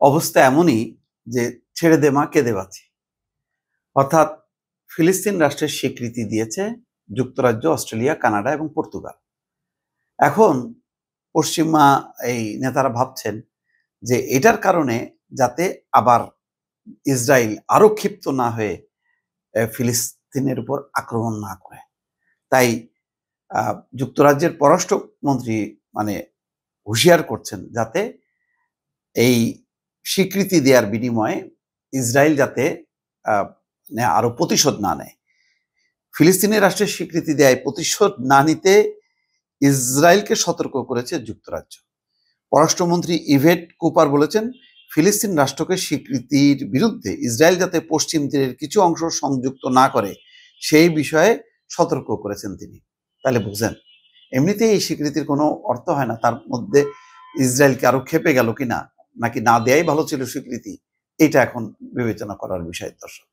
অবস্থা এমনই যে ছেড়ে দে মা কেঁদে বাঁচি। অর্থাৎ ফিলিস্তিন রাষ্ট্রের স্বীকৃতি দিয়েছে যুক্তরাজ্য, অস্ট্রেলিয়া, কানাডা এবং পর্তুগাল। এখন পশ্চিমা এই নেতারা ভাবছেন যে এটার কারণে যাতে আবার ইসরায়েল আরো ক্ষিপ্ত না হয়ে ফিলিস্তিনের উপর আক্রমণ না করে। তাই যুক্তরাজ্যের পররাষ্ট্রমন্ত্রী মানে হুঁশিয়ার করছেন যাতে এই স্বীকৃতি দেওয়ার বিনিময়ে ইসরায়েল যাতে আরো প্রতিশোধ না নেয়। ফিলিস্তিনি রাষ্ট্রের স্বীকৃতি দেয় প্রতিশোধ না নিতে ইসরায়েলকে সতর্ক করেছে যুক্তরাজ্য। পররাষ্ট্রমন্ত্রী ইভেট কুপার বলেছেন, ফিলিস্তিন রাষ্ট্রকে স্বীকৃতির বিরুদ্ধে ইসরায়েল যাতে পশ্চিম তীরের কিছু অংশ সংযুক্ত না করে সেই বিষয়ে সতর্ক করেছেন তিনি। তাহলে বুঝেন, এমনিতেই এই স্বীকৃতির কোনো অর্থ হয় না, তার মধ্যে ইসরায়েলকে আরো খেপে গেল কিনা, নাকি না দেয়াই ভালো ছিল স্বীকৃতি, এটা এখন বিবেচনা করার বিষয় দর্শক।